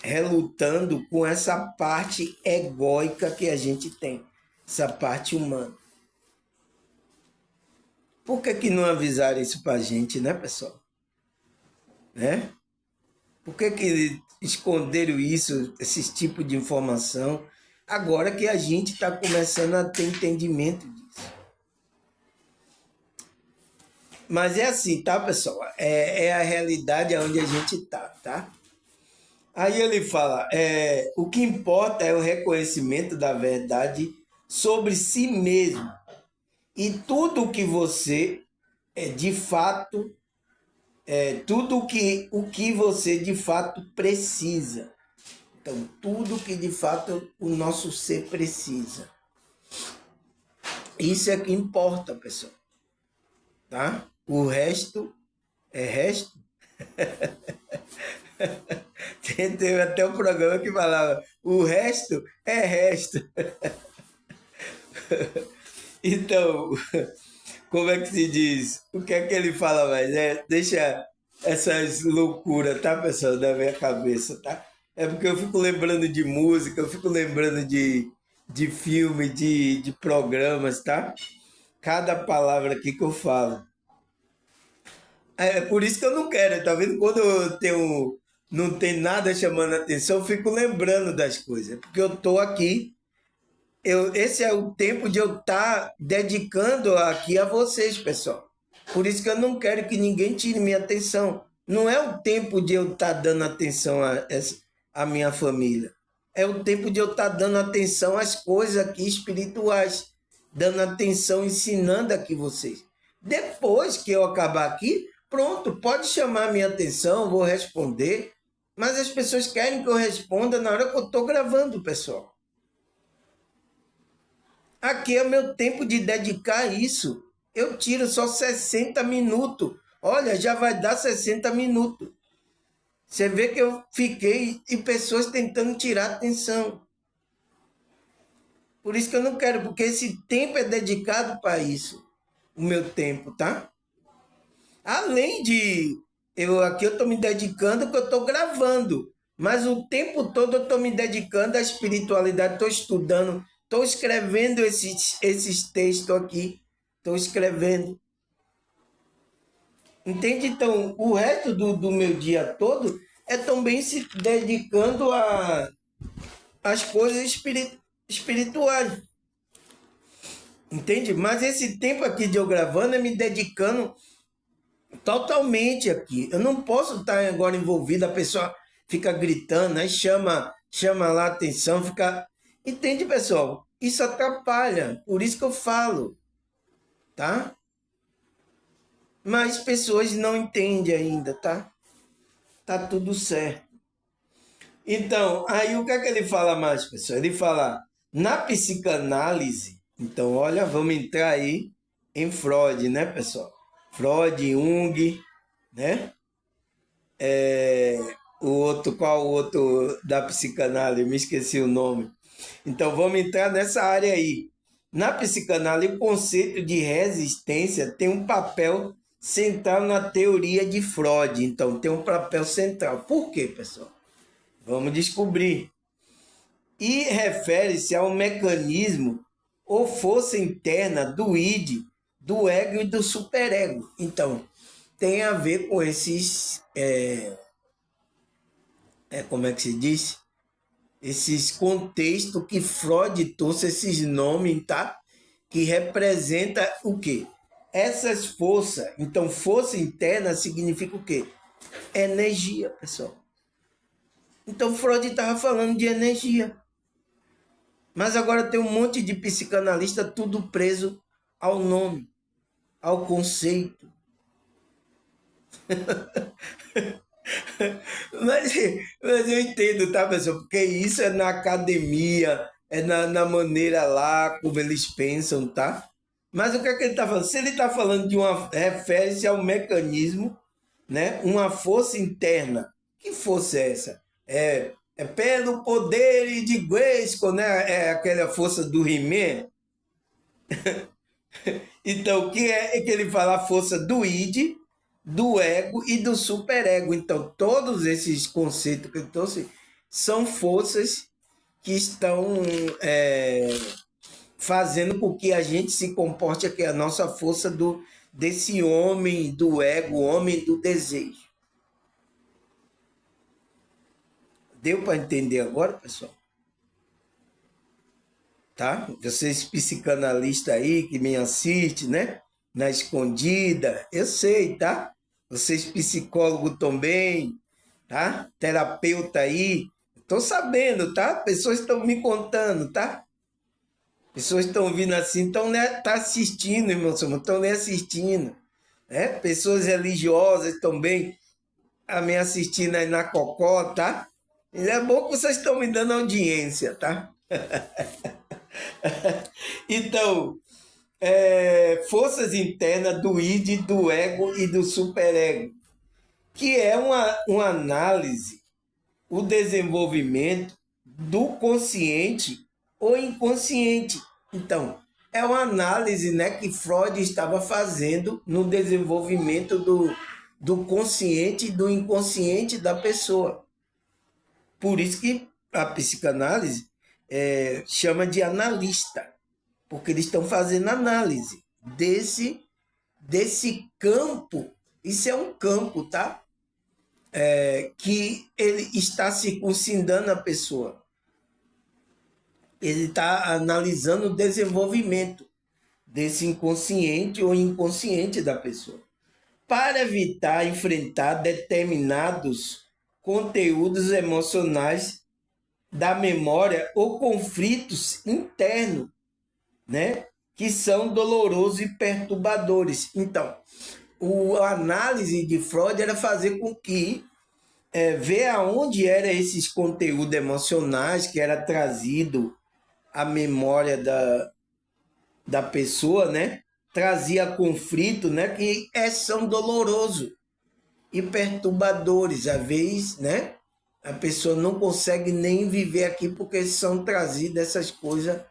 A: relutando com essa parte egóica que a gente tem, essa parte humana. Por que não avisaram isso para a gente, né, pessoal? Né? Por que esconderam isso, esse tipo de informação, agora que a gente está começando a ter entendimento disso? Mas é assim, tá, pessoal? É a realidade onde a gente está, tá? Aí ele fala, o que importa é o reconhecimento da verdade sobre si mesmo E tudo que você de fato, tudo o que você de fato precisa. Então, tudo que de fato o nosso ser precisa. Isso é que importa, pessoal. Tá? O resto é resto. Teve até um programa que falava: o resto é resto. Então, como é que se diz? O que é que ele fala mais? Deixa essas loucuras, tá, pessoal, da minha cabeça, tá? É porque eu fico lembrando de música, eu fico lembrando de filme, de programas, tá? Cada palavra aqui que eu falo. É por isso que eu não quero, tá vendo? Quando eu tenho, não tem nada chamando a atenção, eu fico lembrando das coisas. Porque eu tô aqui, esse é o tempo de eu estar dedicando aqui a vocês, pessoal. Por isso que eu não quero que ninguém tire minha atenção. Não é o tempo de eu estar dando atenção a minha família. É o tempo de eu estar dando atenção às coisas aqui espirituais. Dando atenção, ensinando aqui vocês. Depois que eu acabar aqui, pronto, pode chamar minha atenção, vou responder. Mas as pessoas querem que eu responda na hora que eu estou gravando, pessoal. Aqui é o meu tempo de dedicar a isso. Eu tiro só 60 minutos. Olha, já vai dar 60 minutos. Você vê que eu fiquei e pessoas tentando tirar atenção. Por isso que eu não quero, porque esse tempo é dedicado para isso. O meu tempo, tá? Além de aqui eu estou me dedicando que eu estou gravando, mas o tempo todo eu estou me dedicando à espiritualidade, estou estudando, estou escrevendo esses textos aqui, estou escrevendo. Entende? Então, o resto do meu dia todo é também se dedicando às coisas espirituais. Entende? Mas esse tempo aqui de eu gravando é me dedicando totalmente aqui. Eu não posso estar agora envolvido, a pessoa fica gritando, aí chama lá a atenção, fica. Entende, pessoal? Isso atrapalha. Por isso que eu falo, tá? Mas pessoas não entendem ainda, tá? Tá tudo certo. Então, aí o que é que ele fala mais, pessoal? Ele fala na psicanálise. Então, olha, vamos entrar aí em Freud, né, pessoal? Freud, Jung, né? O outro, qual o outro da psicanálise? Me esqueci o nome. Então vamos entrar nessa área aí. Na psicanálise, o conceito de resistência tem um papel central na teoria de Freud. Então tem um papel central. Por quê, pessoal? Vamos descobrir. E refere-se ao mecanismo ou força interna do id, do ego e do superego. Então, tem a ver com esses como é que se diz? Esses contextos que Freud trouxe, esses nomes, tá? Que representa o quê? Essas forças. Então, força interna significa o quê? Energia, pessoal. Então, Freud estava falando de energia. Mas agora tem um monte de psicanalista tudo preso ao nome, ao conceito. Mas eu entendo, tá, pessoal? Porque isso é na academia, é na maneira lá como eles pensam, tá? Mas o que é que ele está falando? Se ele está falando de uma. Refere-se ao mecanismo, né? Uma força interna. Que força é essa? É pelo poder de Grayskull, né? É aquela força do He-Man. Então, o que é que ele fala? A força do id, do ego e do superego. Então, todos esses conceitos que eu trouxe são forças que estão fazendo com que a gente se comporte aqui, a nossa força desse homem do ego, homem do desejo. Deu para entender agora, pessoal? Tá? Vocês psicanalistas aí que me assistem, né? Na escondida, eu sei, tá? Vocês psicólogos também, tá? Terapeuta aí, tô sabendo, tá? Pessoas estão me contando, tá? Pessoas estão vindo assim, estão tá assistindo, irmão, estão nem assistindo. Né? Pessoas religiosas também me assistindo aí na Cocó, tá? E é bom que vocês estão me dando audiência, tá? Então, forças internas do id, do ego e do superego, que é uma análise, o desenvolvimento do consciente ou inconsciente. Então, é uma análise, né, que Freud estava fazendo no desenvolvimento do consciente e do inconsciente da pessoa. Por isso que a psicanálise chama de analista, porque eles estão fazendo análise desse campo. Isso é um campo, tá? Que ele está circuncindando a pessoa. Ele está analisando o desenvolvimento desse inconsciente ou inconsciente da pessoa, para evitar enfrentar determinados conteúdos emocionais da memória ou conflitos internos, né, que são dolorosos e perturbadores. Então, a análise de Freud era fazer com que ver aonde eram esses conteúdos emocionais que era trazido à memória da pessoa, né? Trazia conflito, né? Que são dolorosos e perturbadores. Às vezes, né? A pessoa não consegue nem viver aqui porque são trazidas essas coisas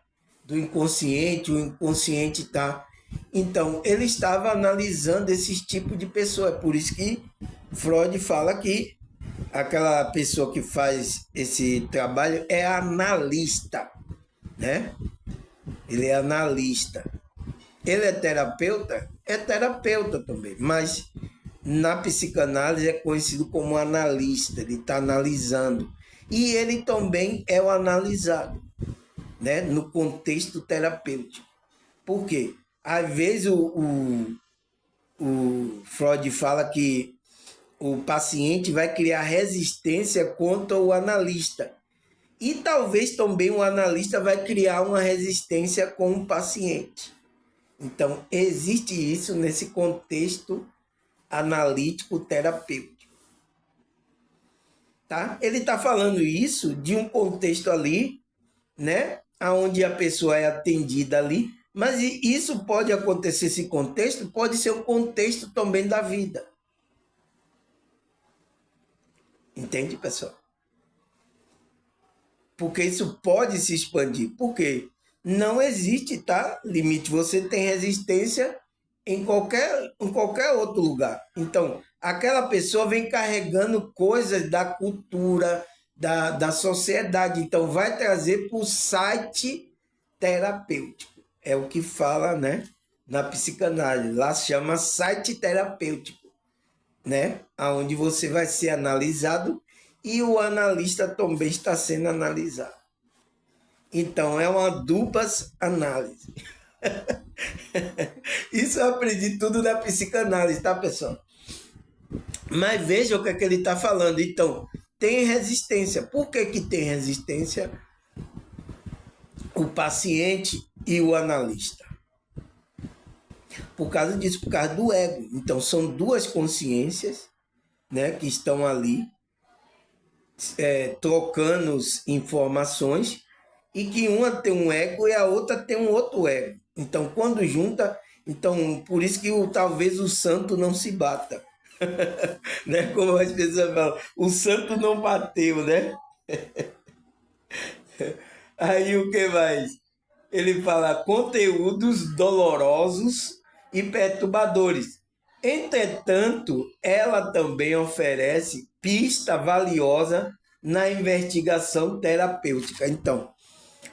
A: do inconsciente, o inconsciente tá. Então, ele estava analisando esses tipos de pessoas. É por isso que Freud fala que aquela pessoa que faz esse trabalho é analista, né? Ele é analista. Ele é terapeuta? É terapeuta também, mas na psicanálise é conhecido como analista, ele está analisando. E ele também é o analisado, né? No contexto terapêutico. Por quê? Às vezes o Freud fala que o paciente vai criar resistência contra o analista. E talvez também o analista vai criar uma resistência com o paciente. Então, existe isso nesse contexto analítico terapêutico. Tá? Ele está falando isso de um contexto ali, né? Onde a pessoa é atendida ali, mas isso pode acontecer, esse contexto pode ser o contexto também da vida. Entende, pessoal? Porque isso pode se expandir. Por quê? Não existe, tá? Limite. Você tem resistência em qualquer outro lugar. Então, aquela pessoa vem carregando coisas da cultura, da sociedade. Então, vai trazer para o site terapêutico. É o que fala, né? Na psicanálise. Lá se chama site terapêutico, né? Onde você vai ser analisado e o analista também está sendo analisado. Então, é uma dupla análise. Isso eu aprendi tudo na psicanálise, tá, pessoal? Mas veja o que é que ele está falando. Então, tem resistência. Por que que tem resistência? O paciente e o analista. Por causa disso, por causa do ego. Então, são duas consciências, né, que estão ali trocando informações e que uma tem um ego e a outra tem um outro ego. Então, quando junta, então por isso que talvez o santo não se bata. Né? Como as pessoas falam, o santo não bateu, né? Aí o que mais? Ele fala conteúdos dolorosos e perturbadores. Entretanto, ela também oferece pista valiosa na investigação terapêutica. Então,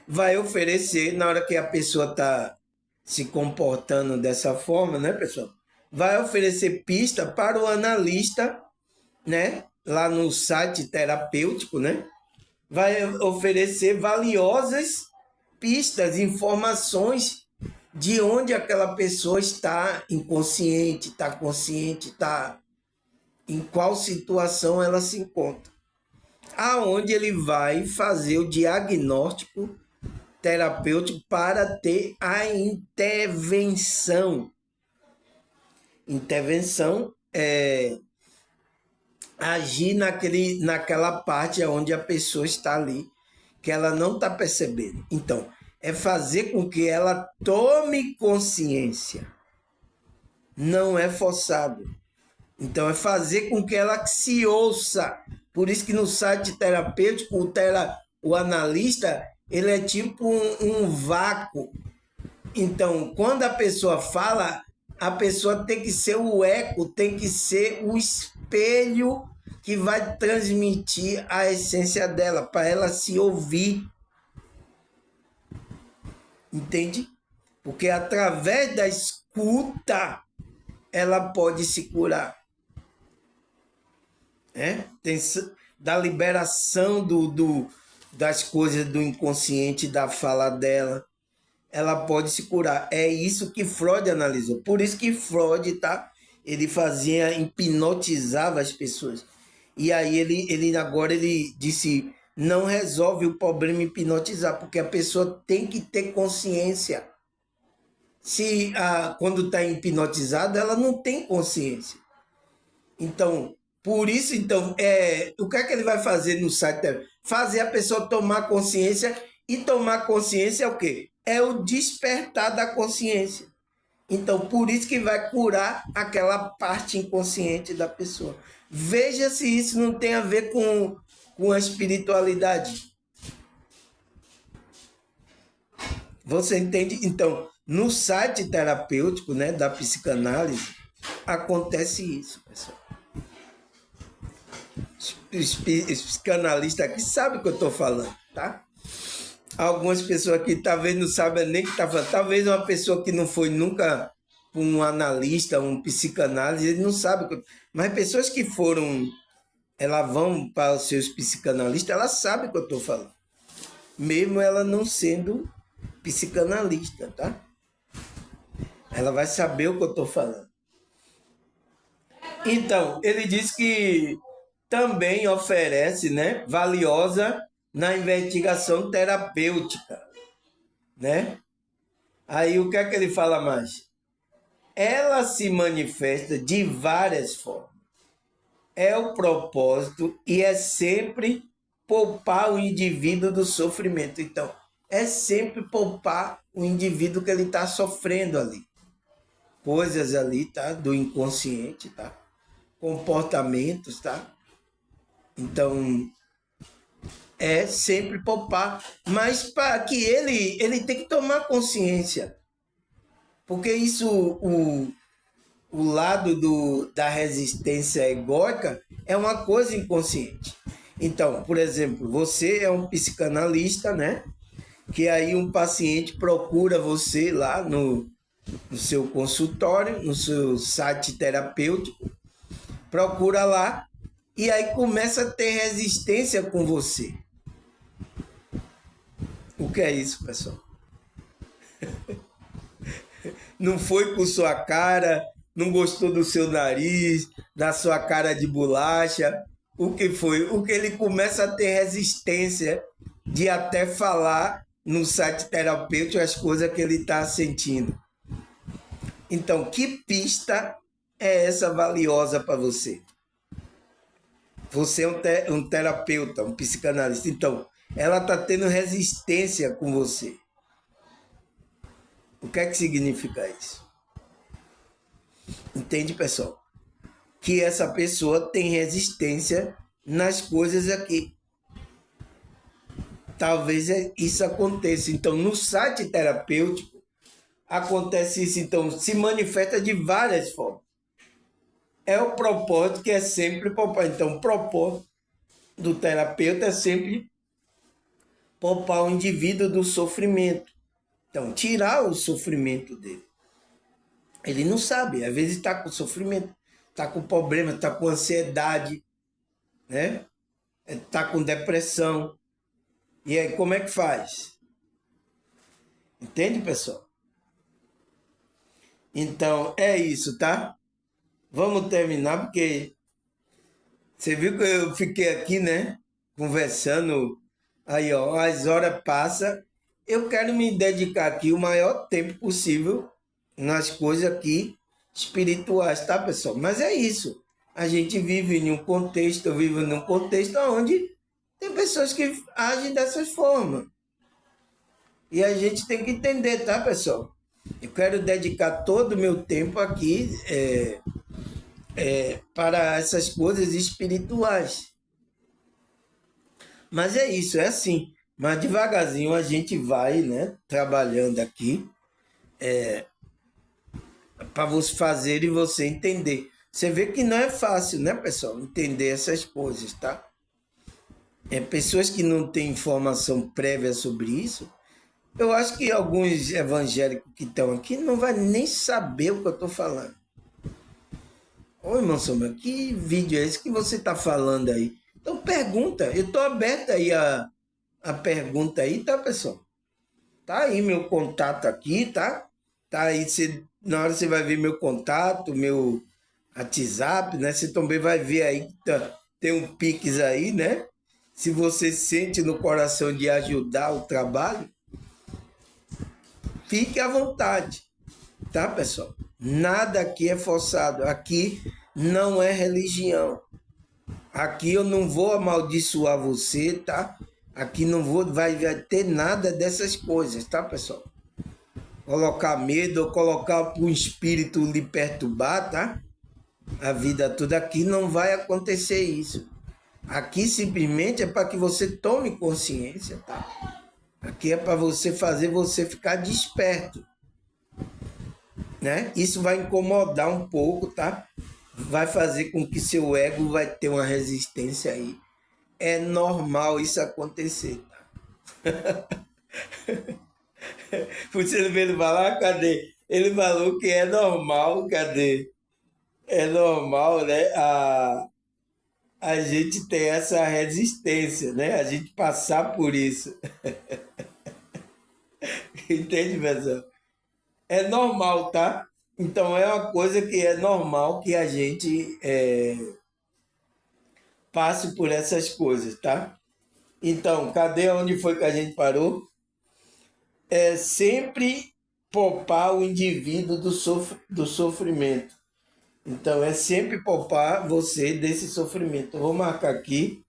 A: vai oferecer, na hora que a pessoa está se comportando dessa forma, né, pessoal? Vai oferecer pista para o analista, né? Lá no site terapêutico, né? Vai oferecer valiosas pistas, informações de onde aquela pessoa está inconsciente, está consciente, está em qual situação ela se encontra. Aonde ele vai fazer o diagnóstico terapêutico para ter a intervenção. Intervenção é agir naquela parte onde a pessoa está ali, que ela não está percebendo. Então, é fazer com que ela tome consciência. Não é forçado. Então, é fazer com que ela se ouça. Por isso que no site terapêutico, o analista, ele é tipo um vácuo. Então, quando a pessoa fala, a pessoa tem que ser o eco, tem que ser o espelho que vai transmitir a essência dela, para ela se ouvir. Entende? Porque através da escuta, ela pode se curar. Tem, da liberação das coisas do inconsciente, da fala dela, ela pode se curar. É isso que Freud analisou. Por isso que Freud, tá? Ele hipnotizava as pessoas. E aí ele agora ele disse, não resolve o problema hipnotizar, porque a pessoa tem que ter consciência. Quando está hipnotizada, ela não tem consciência. Então, por isso, o que é que ele vai fazer no site? Fazer a pessoa tomar consciência, e tomar consciência é o quê? É o despertar da consciência. Então, por isso que vai curar aquela parte inconsciente da pessoa. Veja se isso não tem a ver com a espiritualidade. Você entende? Então, no site terapêutico, né, da psicanálise, acontece isso, pessoal. Os psicanalistas aqui sabem o que eu estou falando, tá? Algumas pessoas aqui talvez não sabem nem o que está falando. Talvez uma pessoa que não foi nunca um analista, um psicanálise, ele não sabe. Mas pessoas que foram, elas vão para os seus psicanalistas, elas sabem o que eu estou falando. Mesmo ela não sendo psicanalista, tá? Ela vai saber o que eu estou falando. Então, ele diz que também oferece, né, valiosa na investigação terapêutica, né? Aí o que é que ele fala mais? Ela se manifesta de várias formas. É o propósito e é sempre poupar o indivíduo do sofrimento. Então, é sempre poupar o indivíduo que ele está sofrendo ali. Coisas ali, tá? Do inconsciente, tá? Comportamentos, tá? Então, é sempre poupar, mas para que ele tem que tomar consciência, porque isso, o lado da resistência egóica é uma coisa inconsciente. Então, por exemplo, você é um psicanalista, né? Que aí um paciente procura você lá no seu consultório, no seu site terapêutico, procura lá e aí começa a ter resistência com você. O que é isso, pessoal? Não foi com sua cara, não gostou do seu nariz, da sua cara de bolacha. O que foi? O que ele começa a ter resistência de até falar no site terapêutico as coisas que ele está sentindo. Então, que pista é essa valiosa para você? Você é um terapeuta, um psicanalista. Então, ela está tendo resistência com você. O que é que significa isso? Entende, pessoal? Que essa pessoa tem resistência nas coisas aqui. Talvez isso aconteça. Então, no site terapêutico, acontece isso. Então, se manifesta de várias formas. É o propósito que é sempre poupar. Então, o propósito do terapeuta é sempre poupar o indivíduo do sofrimento. Então, tirar o sofrimento dele. Ele não sabe, às vezes está com sofrimento, está com problema, está com ansiedade, né? Está com depressão. E aí, como é que faz? Entende, pessoal? Então, é isso, tá? Vamos terminar, porque você viu que eu fiquei aqui, né? Conversando. Aí, ó, as horas passam, eu quero me dedicar aqui o maior tempo possível nas coisas aqui espirituais, tá, pessoal? Mas é isso. A gente vive em um contexto, eu vivo num contexto onde tem pessoas que agem dessa forma. E a gente tem que entender, tá, pessoal? Eu quero dedicar todo o meu tempo aqui para essas coisas espirituais. Mas é isso, é assim. Mas devagarzinho a gente vai, né, trabalhando aqui para você fazer e você entender. Você vê que não é fácil, né, pessoal, entender essas coisas, tá? Pessoas que não têm informação prévia sobre isso, eu acho que alguns evangélicos que estão aqui não vai nem saber o que eu estou falando. Ô, irmão Samuel, que vídeo é esse que você está falando aí? Então pergunta, eu estou aberto aí a pergunta aí, tá, pessoal? Tá aí meu contato aqui, tá? Tá aí, na hora você vai ver meu contato, meu WhatsApp, né? Você também vai ver aí que tem um Pix aí, né? Se você sente no coração de ajudar o trabalho, fique à vontade, tá, pessoal? Nada aqui é forçado, aqui não é religião. Aqui eu não vou amaldiçoar você, tá? Aqui não vai ter nada dessas coisas, tá, pessoal? Colocar medo ou colocar um espírito lhe perturbar, tá? A vida toda aqui não vai acontecer isso. Aqui simplesmente é para que você tome consciência, tá? Aqui é para você fazer você ficar desperto, né? Isso vai incomodar um pouco, tá? Vai fazer com que seu ego vai ter uma resistência aí. É normal isso acontecer, tá? Você não veio falar? Cadê? Ele falou que é normal, cadê? É normal, né? A gente ter essa resistência, né? A gente passar por isso. Entende, pessoal? É normal, tá? Então é uma coisa que é normal que a gente passe por essas coisas, tá? Então, cadê onde foi que a gente parou? É sempre poupar o indivíduo do sofrimento. Então, é sempre poupar você desse sofrimento. Eu vou marcar aqui,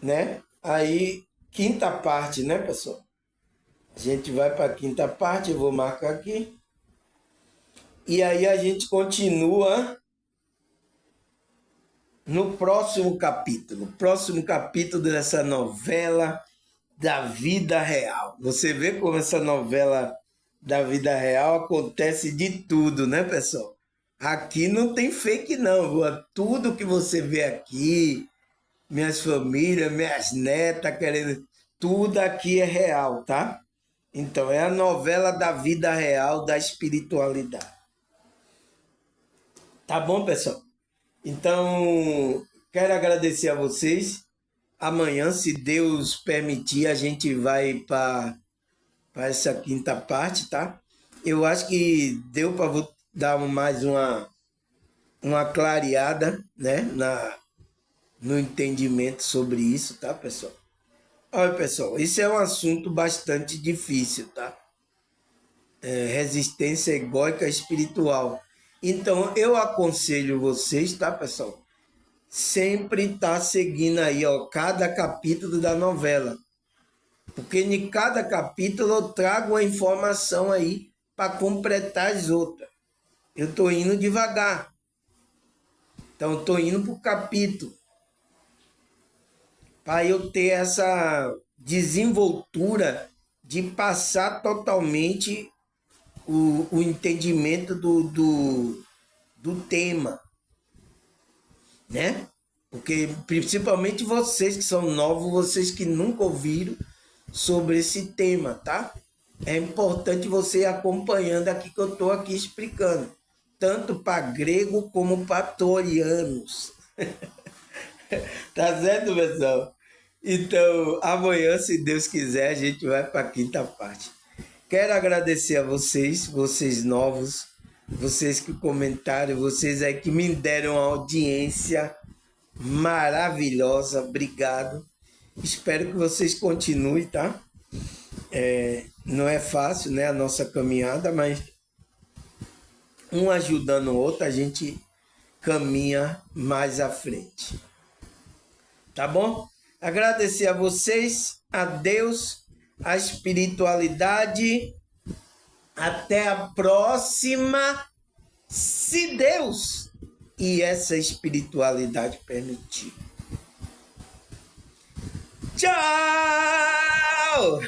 A: né? Aí, quinta parte, né, pessoal? A gente vai para a quinta parte, eu vou marcar aqui. E aí a gente continua no próximo capítulo dessa novela da vida real. Você vê como essa novela da vida real acontece de tudo, né, pessoal? Aqui não tem fake não, viu? Tudo que você vê aqui, minhas famílias, minhas netas querendo, tudo aqui é real, tá? Então é a novela da vida real, da espiritualidade. Tá bom, pessoal? Então, quero agradecer a vocês. Amanhã, se Deus permitir, a gente vai para essa quinta parte, tá? Eu acho que deu para dar mais uma clareada, né, no entendimento sobre isso, tá, pessoal? Olha, pessoal, isso é um assunto bastante difícil, tá? Resistência egóica espiritual. Então, eu aconselho vocês, tá, pessoal? Sempre tá seguindo aí, ó, cada capítulo da novela. Porque em cada capítulo eu trago uma informação aí para completar as outras. Eu estou indo devagar. Então, eu estou indo por capítulo. Para eu ter essa desenvoltura de passar totalmente o entendimento do tema, né? Porque principalmente vocês que são novos, vocês que nunca ouviram sobre esse tema, tá? É importante você ir acompanhando aqui que eu estou aqui explicando, tanto para grego como para torianos. Tá certo, pessoal? Então, amanhã, se Deus quiser, a gente vai para a quinta parte. Quero agradecer a vocês, vocês novos, vocês que comentaram, vocês aí que me deram uma audiência maravilhosa. Obrigado. Espero que vocês continuem, tá? Não é fácil, né, a nossa caminhada, mas um ajudando o outro, a gente caminha mais à frente. Tá bom? Agradecer a vocês, a Deus, a espiritualidade. Até a próxima, se Deus e essa espiritualidade permitir. Tchau!